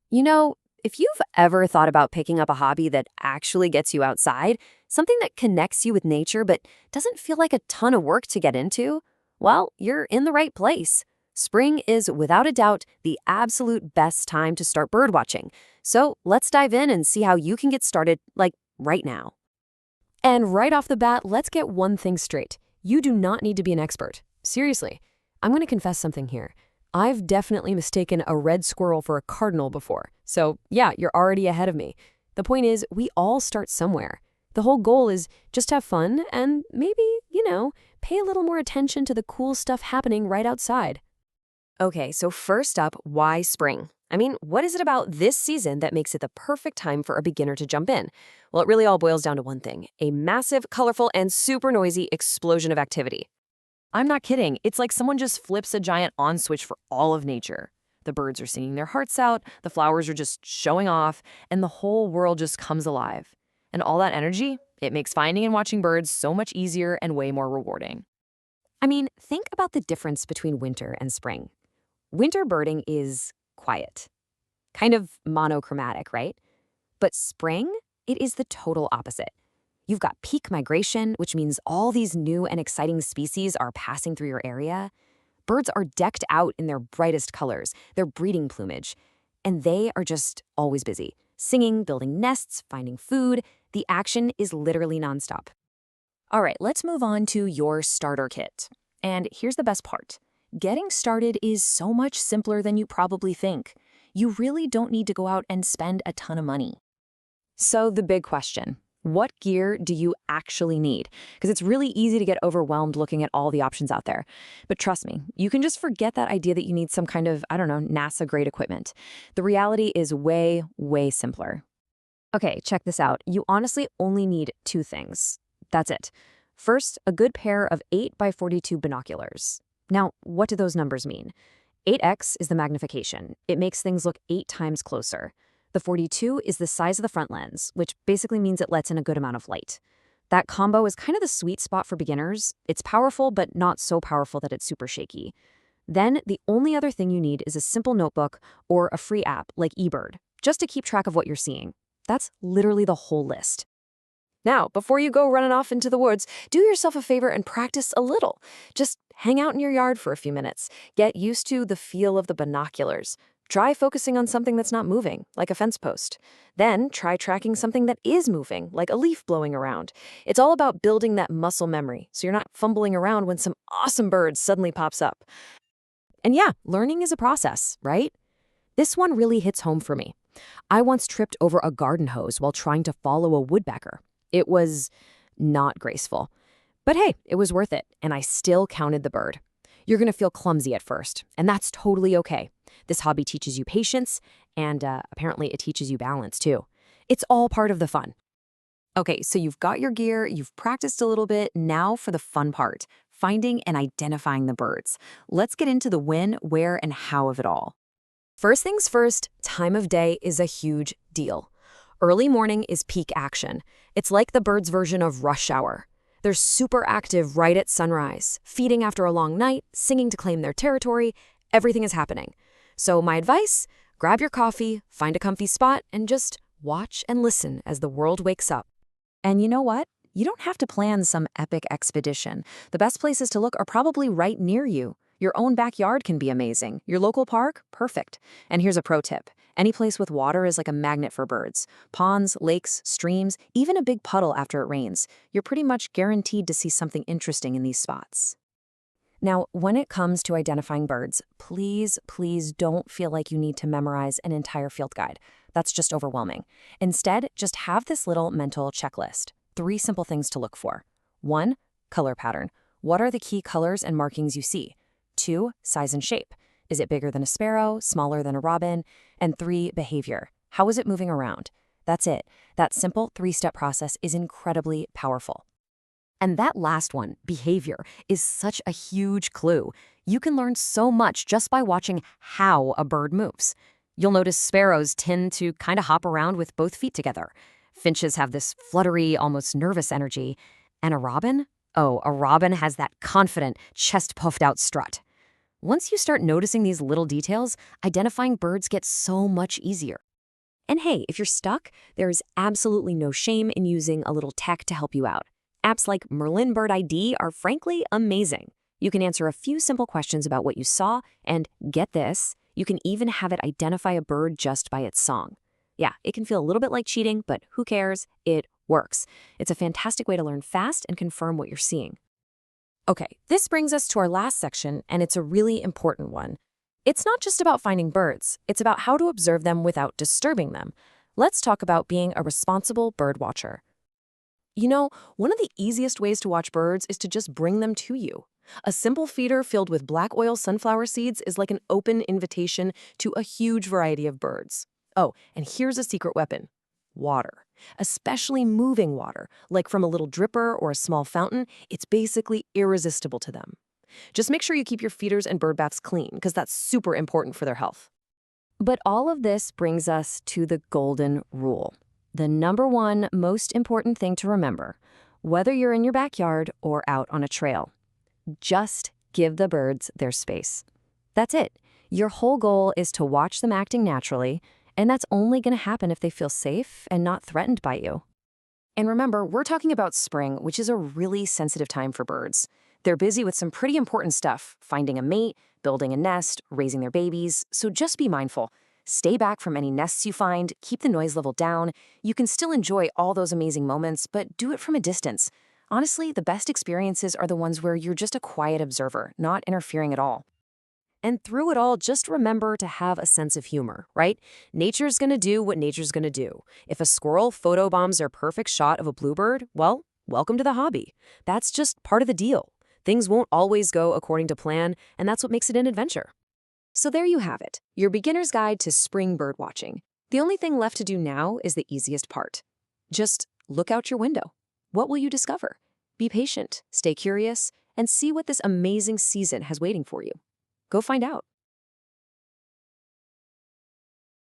You know, if you've ever thought about picking up a hobby that actually gets you outside, something that connects you with nature but doesn't feel like a ton of work to get into, well, you're in the right place. Spring is, without a doubt, the absolute best time to start birdwatching. So let's dive in and see how you can get started, like right now. And right off the bat, let's get one thing straight. You do not need to be an expert. Seriously, I'm going to confess something here. I've definitely mistaken a red squirrel for a cardinal before. So yeah, you're already ahead of me. The point is, we all start somewhere. The whole goal is just have fun and maybe, pay a little more attention to the cool stuff happening right outside. Okay, so first up, why spring? I mean, what is it about this season that makes it the perfect time for a beginner to jump in? Well, it really all boils down to one thing: a massive, colorful, and super noisy explosion of activity. I'm not kidding. It's like someone just flips a giant on switch for all of nature. The birds are singing their hearts out, the flowers are just showing off, and the whole world just comes alive. And all that energy, it makes finding and watching birds so much easier and way more rewarding. I mean, think about the difference between winter and spring. Winter birding is quiet, kind of monochromatic, right? But spring, it is the total opposite. You've got peak migration, which means all these new and exciting species are passing through your area. Birds are decked out in their brightest colors, their breeding plumage, and they are just always busy, singing, building nests, finding food. The action is literally nonstop. All right, let's move on to your starter kit. And here's the best part. Getting started is so much simpler than you probably think. You really don't need to go out and spend a ton of money. So the big question: what gear do you actually need? Because it's really easy to get overwhelmed looking at all the options out there. But trust me, you can just forget that idea that you need some kind of, NASA-grade equipment. The reality is way, way simpler. Okay, check this out. You honestly only need two things. That's it. First, a good pair of 8 by 42 binoculars. Now, what do those numbers mean? 8x is the magnification. It makes things look 8 times closer. The 42 is the size of the front lens, which basically means it lets in a good amount of light. That combo is kind of the sweet spot for beginners. It's powerful, but not so powerful that it's super shaky. Then, the only other thing you need is a simple notebook or a free app like eBird, just to keep track of what you're seeing. That's literally the whole list. Now, before you go running off into the woods, do yourself a favor and practice a little. Just hang out in your yard for a few minutes. Get used to the feel of the binoculars. Try focusing on something that's not moving, like a fence post. Then try tracking something that is moving, like a leaf blowing around. It's all about building that muscle memory, so you're not fumbling around when some awesome bird suddenly pops up. And yeah, learning is a process, right? This one really hits home for me. I once tripped over a garden hose while trying to follow a woodpecker. It was not graceful. But hey, it was worth it, and I still counted the bird. You're going to feel clumsy at first, and that's totally okay. This hobby teaches you patience, and apparently it teaches you balance too. It's all part of the fun. Okay, so you've got your gear, you've practiced a little bit. Now for the fun part: finding and identifying the birds. Let's get into the when, where, and how of it all. First things first, time of day is a huge deal. Early morning is peak action. It's like the birds' version of rush hour. They're super active right at sunrise, feeding after a long night, singing to claim their territory. Everything is happening. So my advice: grab your coffee, find a comfy spot, and just watch and listen as the world wakes up. And you know what? You don't have to plan some epic expedition. The best places to look are probably right near you. Your own backyard can be amazing. Your local park? Perfect. And here's a pro tip. Any place with water is like a magnet for birds. Ponds, lakes, streams, even a big puddle after it rains. You're pretty much guaranteed to see something interesting in these spots. Now, when it comes to identifying birds, please, please don't feel like you need to memorize an entire field guide. That's just overwhelming. Instead, just have this little mental checklist. 3 simple things to look for. 1, color pattern. What are the key colors and markings you see? 2, size and shape. Is it bigger than a sparrow, smaller than a robin? And 3, behavior. How is it moving around? That's it. That simple 3-step process is incredibly powerful. And that last one, behavior, is such a huge clue. You can learn so much just by watching how a bird moves. You'll notice sparrows tend to kind of hop around with both feet together. Finches have this fluttery, almost nervous energy. And a robin? Oh, a robin has that confident, chest-puffed-out strut. Once you start noticing these little details, identifying birds gets so much easier. And hey, if you're stuck, there's absolutely no shame in using a little tech to help you out. Apps like Merlin Bird ID are frankly amazing. You can answer a few simple questions about what you saw, and get this, you can even have it identify a bird just by its song. Yeah, it can feel a little bit like cheating, but who cares? It works. It's a fantastic way to learn fast and confirm what you're seeing. Okay, this brings us to our last section, and it's a really important one. It's not just about finding birds, it's about how to observe them without disturbing them. Let's talk about being a responsible bird watcher. You know, one of the easiest ways to watch birds is to just bring them to you. A simple feeder filled with black oil sunflower seeds is like an open invitation to a huge variety of birds. Oh, and here's a secret weapon: water. Especially moving water, like from a little dripper or a small fountain, it's basically irresistible to them. Just make sure you keep your feeders and bird baths clean, because that's super important for their health. But all of this brings us to the golden rule. The number one most important thing to remember, whether you're in your backyard or out on a trail. Just give the birds their space. That's it. Your whole goal is to watch them acting naturally, and that's only going to happen if they feel safe and not threatened by you. And remember, we're talking about spring, which is a really sensitive time for birds. They're busy with some pretty important stuff: finding a mate, building a nest, raising their babies, so just be mindful. Stay back from any nests you find, keep the noise level down. You can still enjoy all those amazing moments, but do it from a distance. Honestly, the best experiences are the ones where you're just a quiet observer, not interfering at all. And through it all, just remember to have a sense of humor, right? Nature's gonna do what nature's gonna do. If a squirrel photobombs their perfect shot of a bluebird, well, welcome to the hobby. That's just part of the deal. Things won't always go according to plan, and that's what makes it an adventure. So there you have it, your beginner's guide to spring bird watching. The only thing left to do now is the easiest part. Just look out your window. What will you discover? Be patient, stay curious, and see what this amazing season has waiting for you. Go find out.